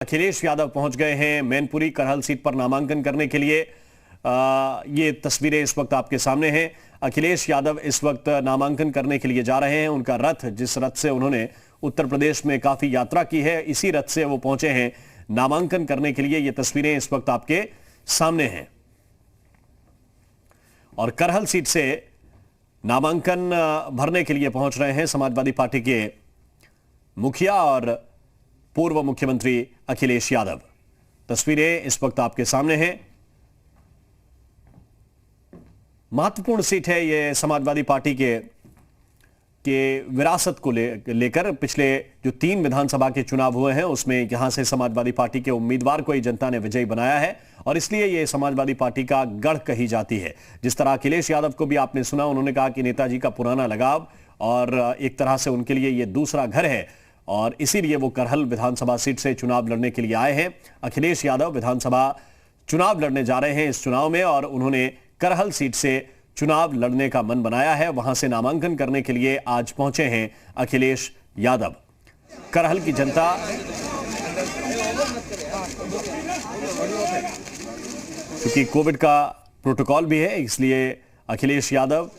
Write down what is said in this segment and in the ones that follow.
अखिलेश यादव पहुंच गए हैं मैनपुरी करहल सीट पर नामांकन करने के लिए। ये तस्वीरें इस वक्त आपके सामने हैं। अखिलेश यादव इस वक्त नामांकन करने के लिए जा रहे हैं। उनका रथ, जिस रथ से उन्होंने उत्तर प्रदेश में काफी यात्रा की है, इसी रथ से वो पहुंचे हैं नामांकन करने के लिए। ये तस्वीरें इस वक्त आपके सामने हैं और करहल सीट से नामांकन भरने के लिए पहुंच रहे हैं समाजवादी पार्टी के मुखिया और पूर्व मुख्यमंत्री अखिलेश यादव। तस्वीरें इस वक्त आपके सामने हैं। महत्वपूर्ण सीट है ये समाजवादी पार्टी के विरासत को लेकर। पिछले जो 3 विधानसभा के चुनाव हुए हैं उसमें यहां से समाजवादी पार्टी के उम्मीदवार को ही जनता ने विजयी बनाया है और इसलिए ये समाजवादी पार्टी का गढ़ कही जाती है। जिस तरह अखिलेश यादव को भी आपने सुना, उन्होंने कहा कि नेताजी का पुराना लगाव और एक तरह से उनके लिए ये दूसरा घर है और इसीलिए वो करहल विधानसभा सीट से चुनाव लड़ने के लिए आए हैं। अखिलेश यादव विधानसभा चुनाव लड़ने जा रहे हैं इस चुनाव में और उन्होंने करहल सीट से चुनाव लड़ने का मन बनाया है। वहां से नामांकन करने के लिए आज पहुंचे हैं अखिलेश यादव। करहल की जनता क्योंकि कोविड का प्रोटोकॉल भी है, इसलिए अखिलेश यादव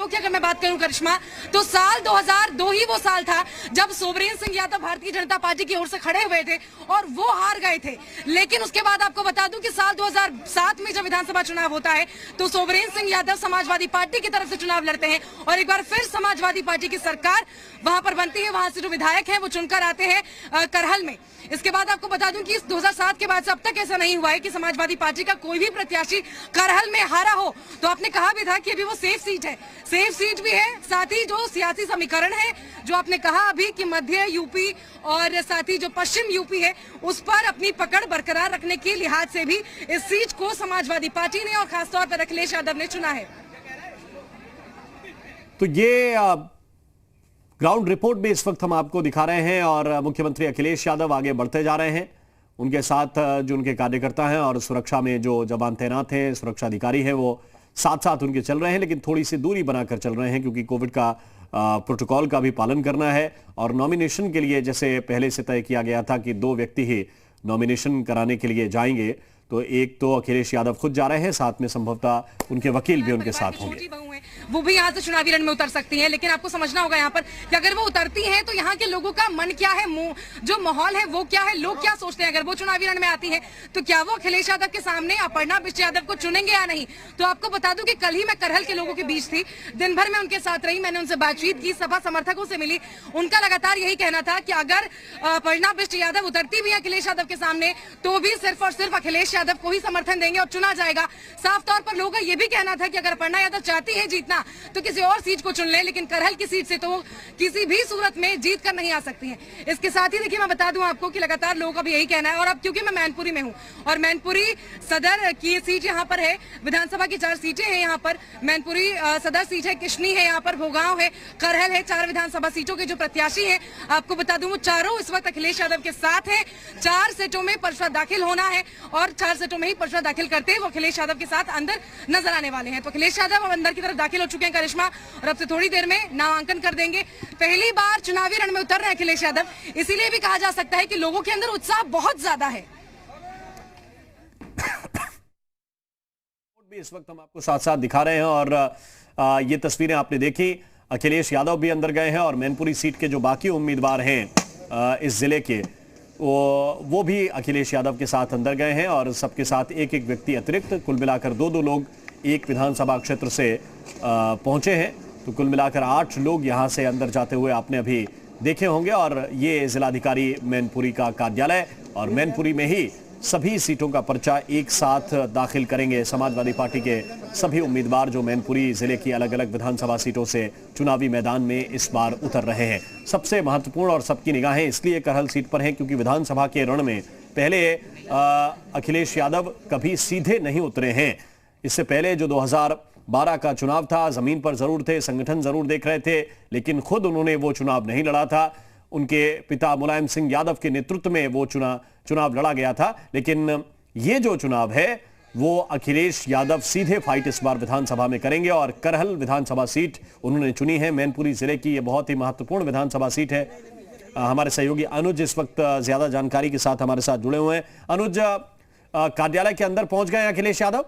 की अगर मैं बात करूं करिश्मा, तो साल 2002 ही वो साल था जब सोवरेन सिंह यादव भारतीय जनता पार्टी की ओर से खड़े हुए थे और वो हार गए थे। लेकिन उसके बाद आपको बता दूं कि साल 2007 में जब विधानसभा चुनाव होता है तो सोवरेन सिंह यादव समाजवादी पार्टी की तरफ से चुनाव लड़ते हैं और एक बार फिर समाजवादी पार्टी की सरकार वहां पर बनती है। वहां से जो विधायक है वो चुनकर आते हैं करहल में। इसके बाद आपको बता दूं कि इस 2007 के बाद से अब तक ऐसा नहीं हुआ है कि समाजवादी पार्टी का कोई भी प्रत्याशी करहल में हारा हो। तो आपने कहा भी था कि अभी वो सेफ सीट है, सेफ सीट भी है। साथ ही जो सियासी समीकरण है, जो आपने कहा अभी कि मध्य यूपी और साथ ही जो पश्चिम यूपी है, उस पर अपनी पकड़ बरकरार रखने के लिहाज से भी इस सीट को समाजवादी पार्टी ने और खासतौर पर अखिलेश यादव ने चुना है। तो ये ग्राउंड रिपोर्ट भी इस वक्त हम आपको दिखा रहे हैं और मुख्यमंत्री अखिलेश यादव आगे बढ़ते जा रहे हैं। उनके साथ जो उनके कार्यकर्ता हैं और सुरक्षा में जो जवान तैनात हैं, सुरक्षा अधिकारी हैं, वो साथ साथ उनके चल रहे हैं, लेकिन थोड़ी सी दूरी बनाकर चल रहे हैं क्योंकि कोविड का प्रोटोकॉल का भी पालन करना है। और नॉमिनेशन के लिए जैसे पहले से तय किया गया था कि 2 व्यक्ति ही नॉमिनेशन कराने के लिए जाएंगे, तो एक तो अखिलेश यादव खुद जा रहे हैं, साथ में संभवतः उनके वकील भी उनके साथ होंगे। वो भी यहाँ से चुनावी रण में उतर सकती हैं, लेकिन आपको समझना होगा यहाँ पर कि अगर वो उतरती हैं तो यहाँ के लोगों का मन क्या है, जो माहौल है वो क्या है, लोग क्या सोचते हैं। अगर वो चुनावी रण में आती है तो क्या वो अखिलेश यादव के सामने अपर्णा बिष्ट यादव को चुनेंगे या नहीं। तो आपको बता दूं कि कल ही मैं करहल के लोगों के बीच थी, दिन भर मैं उनके साथ रही, मैंने उनसे बातचीत की, सपा समर्थकों से मिली। उनका लगातार यही कहना था कि अगर अपर्णा बिष्ट यादव उतरती भी अखिलेश यादव के सामने तो भी सिर्फ और सिर्फ अखिलेश यादव को ही समर्थन देंगे और चुना जाएगा। साफ तौर पर लोगों का यह भी कहना था कि अगर अपर्णा यादव चाहती है जीतना तो किसी और सीट को चुन ले, लेकिन करहल की सीट से तो किसी भी सूरत में जीत कर नहीं आ सकती हैं। इसके साथ ही देखिए मैं बता दूं आपको कि लगातार लोगों का भी यही कहना है। और अब क्योंकि मैं मैनपुरी में हूं और मैनपुरी सदर की सीट यहाँ पर है, विधानसभा की 4 सीटें हैं यहाँ पर। मैनपुरी सदर सीट है, किशनी है, यहाँ पर भोगांव है, करहल है। 4 विधानसभा सीटों के जो प्रत्याशी हैं आपको बता दूं वो चारों इस वक्त अखिलेश यादव के साथ है। 4 सीटों में पर्चा दाखिल होना है और 4 सीटों में ही पर्चा दाखिल करते हैं वो अखिलेश यादव के साथ अंदर नजर आने वाले हैं। तो अखिलेश यादव अब अंदर की तरफ दाखिल हो चुके हैं करिश्मा और अब से थोड़ी देर में नामांकन कर देंगे। पहली बार चुनावी रण में उतर रहे हैं अखिलेश यादव, इसीलिए भी कहा जा सकता है कि लोगों के अंदर उत्साह बहुत ज्यादा है। भी इस वक्त हम आपको साथ साथ दिखा रहे हैं और ये तस्वीरें आपने देखी। अखिलेश यादव भी अंदर गए हैं और मैनपुरी सीट के जो बाकी उम्मीदवार हैं इस जिले के, वो भी अखिलेश यादव के साथ अंदर गए हैं और सबके साथ एक एक व्यक्ति अतिरिक्त, कुल मिलाकर 2-2 लोग एक विधानसभा क्षेत्र से पहुंचे हैं। तो कुल मिलाकर 8 लोग यहां से अंदर जाते हुए आपने अभी देखे होंगे और ये जिलाधिकारी मैनपुरी का कार्यालय और मैनपुरी में ही सभी सीटों का पर्चा एक साथ दाखिल करेंगे समाजवादी पार्टी के सभी उम्मीदवार जो मैनपुरी जिले की अलग अलग विधानसभा सीटों से चुनावी मैदान में इस बार उतर रहे हैं। सबसे महत्वपूर्ण और सबकी निगाहें इसलिए करहल सीट पर हैं क्योंकि विधानसभा के रण में पहले अखिलेश यादव कभी सीधे नहीं उतरे हैं। इससे पहले जो 2012 का चुनाव था, जमीन पर जरूर थे, संगठन जरूर देख रहे थे, लेकिन खुद उन्होंने वो चुनाव नहीं लड़ा था। उनके पिता मुलायम सिंह यादव के नेतृत्व में वो चुनाव लड़ा गया था। लेकिन ये जो चुनाव है वो अखिलेश यादव सीधे फाइट इस बार विधानसभा में करेंगे और करहल विधानसभा सीट उन्होंने चुनी है। मैनपुरी जिले की ये बहुत ही महत्वपूर्ण विधानसभा सीट है। हमारे सहयोगी अनुज इस वक्त ज्यादा जानकारी के साथ हमारे साथ जुड़े हुए हैं। अनुज, कार्यालय के अंदर पहुंच गए अखिलेश यादव?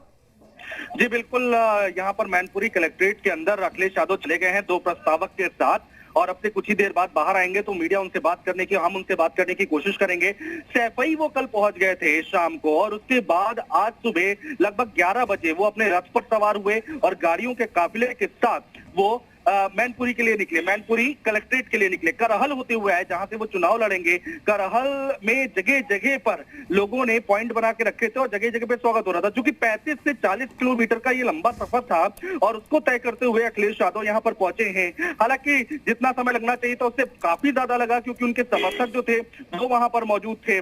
जी बिल्कुल, यहाँ पर मैनपुरी कलेक्ट्रेट के अंदर अखिलेश यादव चले गए हैं 2 प्रस्तावक के साथ, और अब से कुछ ही देर बाद बाहर आएंगे तो मीडिया उनसे बात करने की, हम उनसे बात करने की कोशिश करेंगे। सैफई वो कल पहुंच गए थे शाम को, और उसके बाद आज सुबह लगभग 11 बजे वो अपने रथ पर सवार हुए और गाड़ियों के काफिले के साथ वो मैनपुरी के लिए निकले, मैनपुरी कलेक्ट्रेट के लिए निकले। करहल होते हुए आए जहां से वो चुनाव लड़ेंगे। करहल में जगह जगह पर लोगों ने पॉइंट बना के रखे थे और जगह जगह पे स्वागत हो रहा था। क्योंकि 35 से 40 किलोमीटर का ये लंबा सफर था और उसको तय करते हुए अखिलेश यादव यहाँ पर पहुंचे हैं। हालांकि जितना समय लगना चाहिए था उससे काफी ज्यादा लगा, क्योंकि उनके समर्थक जो थे वो वहां पर मौजूद थे।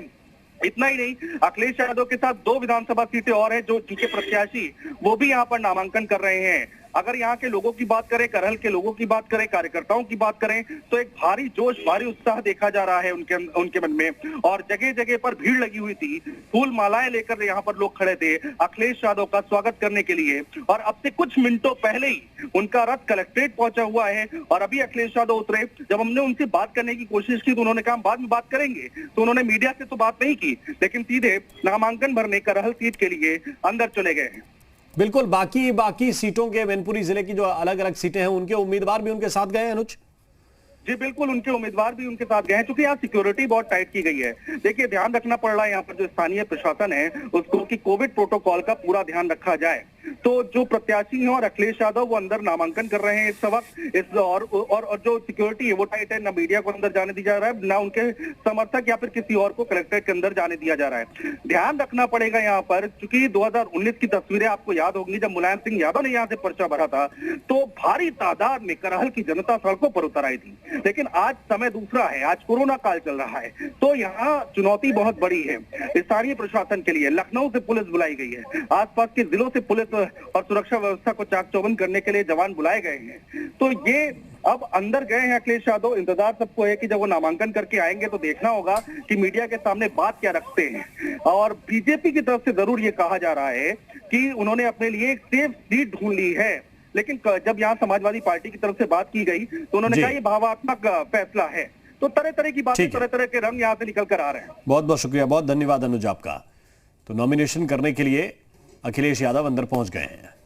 इतना ही नहीं, अखिलेश यादव के साथ 2 विधानसभा सीटें और हैं जो जिनके प्रत्याशी वो भी यहाँ पर नामांकन कर रहे हैं। अगर यहाँ के लोगों की बात करें, करहल के लोगों की बात करें, कार्यकर्ताओं की बात करें, तो एक भारी जोश, भारी उत्साह देखा जा रहा है उनके मन में। और जगह जगह पर भीड़ लगी हुई थी, फूल मालाएं लेकर यहाँ पर लोग खड़े थे अखिलेश यादव का स्वागत करने के लिए। और अब से कुछ मिनटों पहले ही उनका रथ कलेक्ट्रेट पहुंचा हुआ है और अभी अखिलेश यादव उतरे। जब हमने उनसे बात करने की कोशिश की तो उन्होंने कहा हम बाद में बात करेंगे, तो उन्होंने मीडिया से तो बात नहीं की, लेकिन सीधे नामांकन भरने करहल सीट के लिए अंदर चले गए हैं। बिल्कुल, बाकी सीटों के, मैनपुरी जिले की जो अलग अलग सीटें हैं उनके उम्मीदवार भी उनके साथ गए हैं अनुज? जी बिल्कुल, उनके उम्मीदवार भी उनके साथ गए हैं, क्योंकि यहाँ सिक्योरिटी बहुत टाइट की गई है। देखिए, ध्यान रखना पड़ रहा है यहाँ पर जो स्थानीय प्रशासन है उसको, कि कोविड प्रोटोकॉल का पूरा ध्यान रखा जाए। तो जो प्रत्याशी हैं और अखिलेश यादव वो अंदर नामांकन कर रहे हैं इस वक्त, और जो सिक्योरिटी है वो टाइट है, ना मीडिया को अंदर जाने दिया जा रहा है, ना उनके समर्थक या फिर किसी और को कलेक्ट्रेट के अंदर जाने दिया जा रहा है। ध्यान रखना पड़ेगा यहाँ पर, क्योंकि 2019 की तस्वीरें आपको याद होंगी, जब मुलायम सिंह यादव ने यहाँ से पर्चा भरा था तो भारी तादाद में करहल की जनता सड़कों पर उतर आई थी। लेकिन आज समय दूसरा है, आज कोरोना काल चल रहा है, तो यहाँ चुनौती बहुत बड़ी है स्थानीय प्रशासन के लिए। लखनऊ से पुलिस बुलाई गई है, आसपास के जिलों से पुलिस और सुरक्षा व्यवस्था को चाक चौबंद करने के लिए जवान बुलाए गए हैं। तो ये अब अंदर गए हैं अखिलेश यादव। इंतजार सबको है कि जब वो नामांकन करके आएंगे तो देखना होगा कि मीडिया के सामने बात क्या रखते हैं। और बीजेपी की तरफ से जरूर ये कहा जा रहा है कि उन्होंने अपने लिए एक सेफ सीट ढूंढ ली है, लेकिन जब यहाँ समाजवादी पार्टी की तरफ से बात की गई तो उन्होंने कहा ये भावनात्मक फैसला है। तो तरह तरह की बातें, तरह तरह के रंग यहाँ से निकल कर आ रहे हैं। बहुत बहुत शुक्रिया, बहुत धन्यवाद अनुज आपका। तो नॉमिनेशन करने के लिए अखिलेश यादव अंदर पहुंच गए हैं।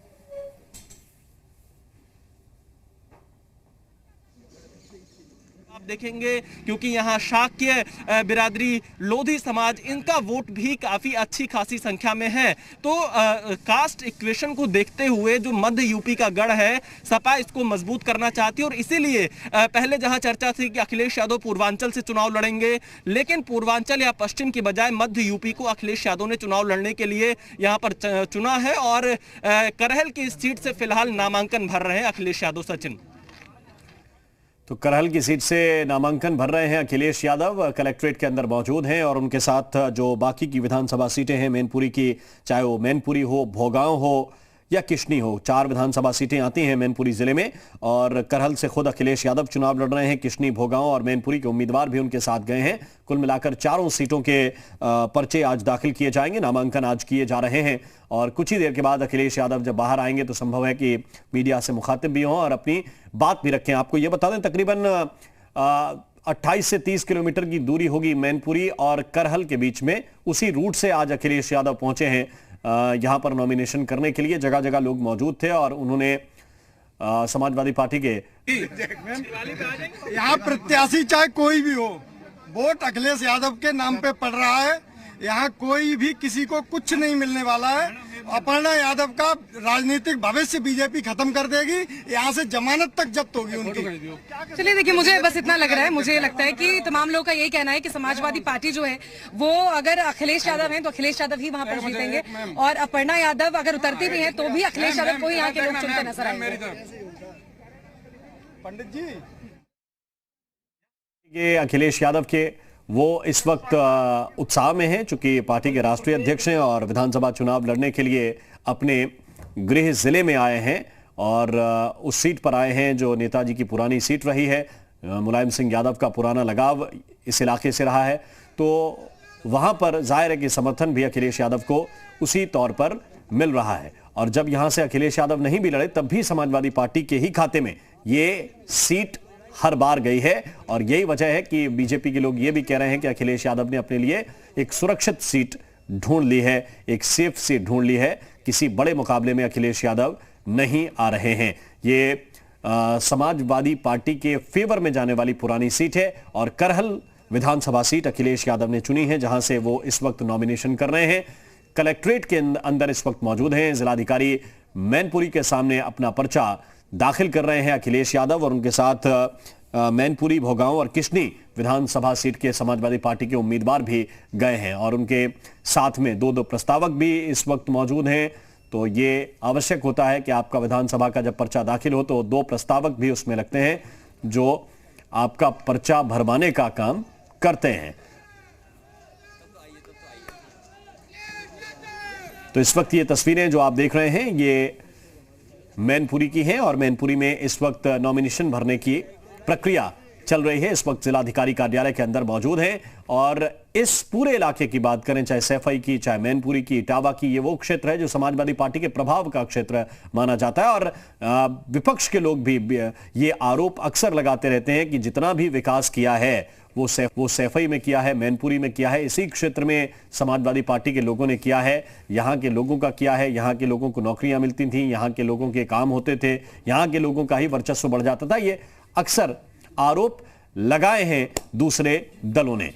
देखेंगे, क्योंकि यहाँ शाक्य बिरादरी, लोधी समाज, इनका वोट भी काफी अच्छी खासी संख्या में है। तो कास्ट इक्वेशन को देखते हुए जो मध्य यूपी का गढ़ है, सपा इसको मजबूत करना चाहती है। और इसीलिए पहले जहां चर्चा थी कि अखिलेश यादव पूर्वांचल से चुनाव लड़ेंगे, लेकिन पूर्वांचल या पश्चिम की बजाय मध्य यूपी को अखिलेश यादव ने चुनाव लड़ने के लिए यहाँ पर चुना है। और करहल की इस सीट से फिलहाल नामांकन भर रहे हैं अखिलेश यादव। सचिन, तो करहल की सीट से नामांकन भर रहे हैं अखिलेश यादव, कलेक्ट्रेट के अंदर मौजूद हैं। और उनके साथ जो बाकी की विधानसभा सीटें हैं मैनपुरी की, चाहे वो मैनपुरी हो, भोगांव हो या किशनी हो, 4 विधानसभा सीटें आती हैं मैनपुरी जिले में। और करहल से खुद अखिलेश यादव चुनाव लड़ रहे हैं, किशनी, भोगांव और मैनपुरी के उम्मीदवार भी उनके साथ गए हैं। कुल मिलाकर 4 सीटों के पर्चे आज दाखिल किए जाएंगे, नामांकन आज किए जा रहे हैं। और कुछ ही देर के बाद अखिलेश यादव जब बाहर आएंगे तो संभव है कि मीडिया से मुखातिब भी हों और अपनी बात भी रखें। आपको यह बता दें, तकरीबन 28 से 30 किलोमीटर की दूरी होगी मैनपुरी और करहल के बीच में। उसी रूट से आज अखिलेश यादव पहुंचे हैं यहां पर नॉमिनेशन करने के लिए। जगह जगह लोग मौजूद थे और उन्होंने समाजवादी पार्टी के यहाँ प्रत्याशी चाहे कोई भी हो, वोट अखिलेश यादव के नाम पे पड़ रहा है। यहाँ कोई भी किसी को कुछ नहीं मिलने वाला है। अपर्णा यादव का राजनीतिक भविष्य बीजेपी खत्म कर देगी, यहाँ से जमानत तक जब्त होगी उनकी। चलिए देखिए, मुझे बस इतना लग रहा है, मुझे लगता है कि तमाम लोग का यही कहना है कि समाजवादी पार्टी जो है वो, अगर अखिलेश यादव हैं तो अखिलेश यादव ही वहां पर जीतेंगे, और अपर्णा यादव अगर उतरती भी हैं तो भी अखिलेश यादव को ही यहाँ के लोग चुनते नजर आएंगे। पंडित जी, ये अखिलेश यादव के वो इस वक्त उत्साह में हैं, चूंकि पार्टी के राष्ट्रीय अध्यक्ष हैं और विधानसभा चुनाव लड़ने के लिए अपने गृह जिले में आए हैं। और उस सीट पर आए हैं जो नेताजी की पुरानी सीट रही है। मुलायम सिंह यादव का पुराना लगाव इस इलाके से रहा है, तो वहां पर जाहिर है कि समर्थन भी अखिलेश यादव को उसी तौर पर मिल रहा है। और जब यहां से अखिलेश यादव नहीं भी लड़े तब भी समाजवादी पार्टी के ही खाते में ये सीट हर बार गई है और यही वजह है कि बीजेपी के लोग ये भी कह रहे हैं कि अखिलेश यादव ने अपने लिए एक सुरक्षित सीट ढूंढ ली है, एक सेफ सीट ढूंढ ली है। किसी बड़े मुकाबले में अखिलेश यादव नहीं आ रहे हैं। ये समाजवादी पार्टी के फेवर में जाने वाली पुरानी सीट है और करहल विधानसभा सीट अखिलेश यादव ने चुनी है, जहां से वो इस वक्त नॉमिनेशन कर रहे हैं। कलेक्ट्रेट के अंदर इस वक्त मौजूद हैं। जिलाधिकारी मैनपुरी के सामने अपना पर्चा दाखिल कर रहे हैं अखिलेश यादव और उनके साथ मैनपुरी, भोगांव और किशनी विधानसभा सीट के समाजवादी पार्टी के उम्मीदवार भी गए हैं और उनके साथ में दो प्रस्तावक भी इस वक्त मौजूद हैं। तो ये आवश्यक होता है कि आपका विधानसभा का जब पर्चा दाखिल हो तो 2 प्रस्तावक भी उसमें लगते हैं जो आपका पर्चा भरवाने का काम करते हैं। तो इस वक्त ये तस्वीरें जो आप देख रहे हैं ये मैनपुरी की हैं और मैनपुरी में इस वक्त नॉमिनेशन भरने की प्रक्रिया चल रही है। इस वक्त जिलाधिकारी कार्यालय के अंदर मौजूद हैं और इस पूरे इलाके की बात करें, चाहे सैफई की, चाहे मैनपुरी की, इटावा की, ये वो क्षेत्र है जो समाजवादी पार्टी के प्रभाव का क्षेत्र माना जाता है। और विपक्ष के लोग भी ये आरोप अक्सर लगाते रहते हैं कि जितना भी विकास किया है वो सैफई में किया है, मैनपुरी में किया है, इसी क्षेत्र में समाजवादी पार्टी के लोगों ने किया है, यहाँ के लोगों का किया है, यहाँ के लोगों को नौकरियां मिलती थी, यहाँ के लोगों के काम होते थे, यहाँ के लोगों का ही वर्चस्व बढ़ जाता था। ये अक्सर आरोप लगाए हैं दूसरे दलों ने।